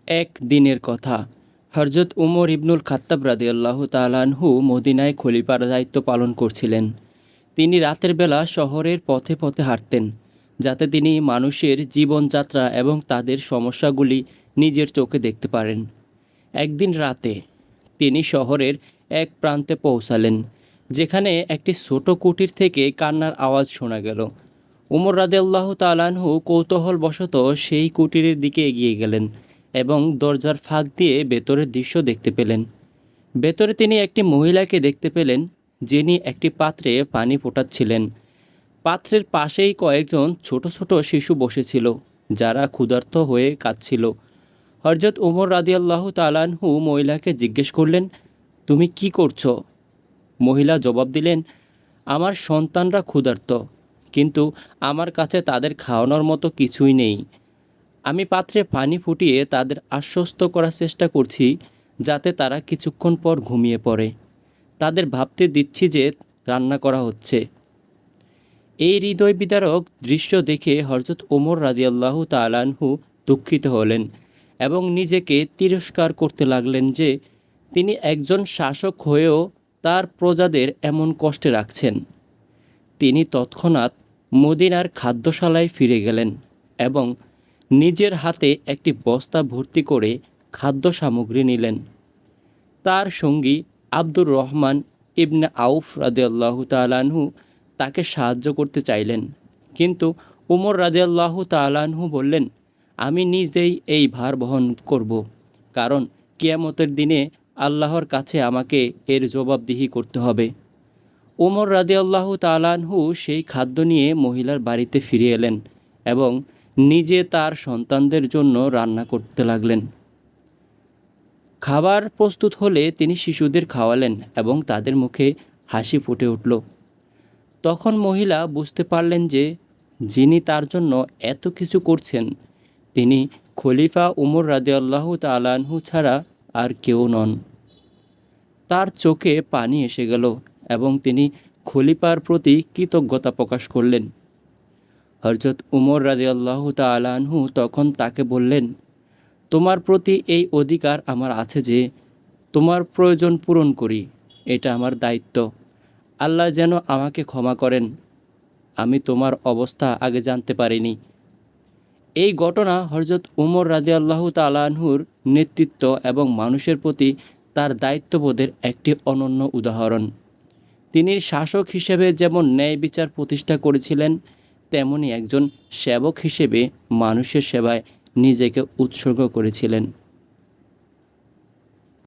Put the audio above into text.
এক দিনের কথা। হযরত উমর ইবনুল খাত্তাব রাদিয়াল্লাহু তাআলা আনহু মদিনায় খলিফার দায়িত্ব পালন করছিলেন। তিনি রাতের বেলা শহরের পথে পথে হাঁটতেন, যাতে তিনি মানুষের জীবনযাত্রা এবং তাদের সমস্যাগুলি নিজের চোখে দেখতে পারেন। একদিন রাতে তিনি শহরের এক প্রান্তে পৌঁছালেন, যেখানে একটি ছোট কুটির থেকে কান্নার আওয়াজ শোনা গেল। উমর রাদিয়াল্লাহু তাআলা আনহু কৌতূহলবশত সেই কুটিরের দিকে এগিয়ে গেলেন এবং দরজার ফাঁক দিয়ে ভেতরের দৃশ্য দেখতে পেলেন। ভেতরে তিনি একটি মহিলাকে দেখতে পেলেন, যিনি একটি পাত্রে পানি ফোটাচ্ছিলেন। পাত্রের পাশেই কয়েকজন ছোট ছোট শিশু বসেছিল, যারা ক্ষুধার্ত হয়ে কাঁদছিল। হযরত উমর রাদিয়াল্লাহু তাআলা আনহু মহিলাকে জিজ্ঞেস করলেন, তুমি কি করছো? মহিলা জবাব দিলেন, আমার সন্তানরা ক্ষুধার্ত, কিন্তু আমার কাছে তাদের খাওয়ানোর মতো কিছুই নেই। আমি পাত্রে পানি ফুটিয়ে তাদের আশ্বস্ত করার চেষ্টা করছি, যাতে তারা কিছুক্ষণ পর ঘুমিয়ে পড়ে। তাদের ভাবতে দিচ্ছি যে রান্না করা হচ্ছে। এই হৃদয় বিদারক দৃশ্য দেখে হযরত ওমর রাদিয়াল্লাহু তাআলা আনহু দুঃখিত হলেন এবং নিজেকে তিরস্কার করতে লাগলেন যে তিনি একজন শাসক হয়েও তার প্রজাদের এমন কষ্টে রাখছেন। তিনি তৎক্ষণাৎ মদিনার খাদ্যশালায় ফিরে গেলেন এবং নিজের হাতে একটি বস্তা ভর্তি করে খাদ্য সামগ্রী নিলেন। তার সঙ্গী আব্দুর রহমান ইবনে আউফ রাদিয়াল্লাহু তাআলা আনহু তাকে সাহায্য করতে চাইলেন, কিন্তু উমর রাদিয়াল্লাহু তাআলা আনহু বললেন, আমি নিজেই এই ভার বহন করব, কারণ কিয়ামতের দিনে আল্লাহর কাছে আমাকে এর জবাবদিহি করতে হবে। উমর রাদিয়াল্লাহু তাআলা আনহু সেই খাদ্য নিয়ে মহিলার বাড়িতে ফিরে এলেন এবং নিজে তার সন্তানদের জন্য রান্না করতে লাগলেন। খাবার প্রস্তুত হলে তিনি শিশুদের খাওয়ালেন এবং তাদের মুখে হাসি ফুটে উঠল। তখন মহিলা বুঝতে পারলেন যে যিনি তার জন্য এত কিছু করছেন, তিনি খলিফা উমর রাদিয়াল্লাহু তাআলা আনহু ছাড়া আর কেউ নন। তার চোখে পানি এসে গেল এবং তিনি খলিফার প্রতি কৃতজ্ঞতা প্রকাশ করলেন। হযরত উমর রাদিয়াল্লাহু তাআলা আনহু তখন তাকে বললেন, তোমার প্রতি এই অধিকার আমার আছে যে তোমার প্রয়োজন পূরণ করি, এটা আমার দায়িত্ব। আল্লাহ যেন আমাকে ক্ষমা করেন, আমি তোমার অবস্থা আগে জানতে পারিনি। এই ঘটনা হযরত উমর রাদিয়াল্লাহু তাআলা আনহুর নেতৃত্ব এবং মানুষের প্রতি তার দায়িত্ববোধের একটি অনন্য উদাহরণ। তিনি শাসক হিসেবে যেমন ন্যায় বিচার প্রতিষ্ঠা করেছিলেন, তেমনি একজন সেবক হিসেবে মানুষের সেবায় নিজেকে উৎসর্গ করেছিলেন।